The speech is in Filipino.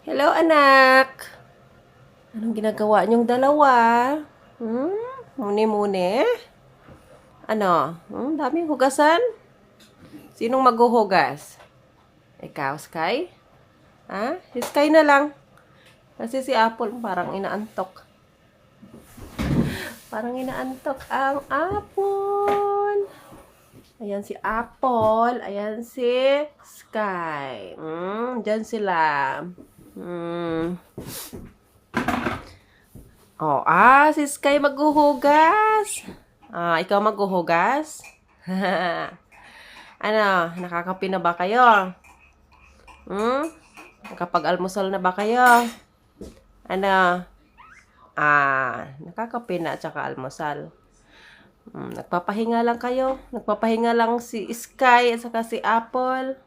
Hello, anak. Anong ginagawa niyong dalawa? Hmm? Muni-muni? Ano? Daming hugasan? Sinong maghuhugas? Ikaw, Sky? Ha? Si Sky na lang. Kasi si Apple parang inaantok. Parang inaantok ang Apple. Ayan si Apple. Ayan si Sky. Diyan sila. Si Sky maghuhugas. Ikaw maghuhugas? Ano, nakakape na ba kayo? Nakapag-almusal na ba kayo? Ano? Nakakape na at saka almusal. Nagpapahinga lang kayo? Nagpapahinga lang si Sky at saka si Apple?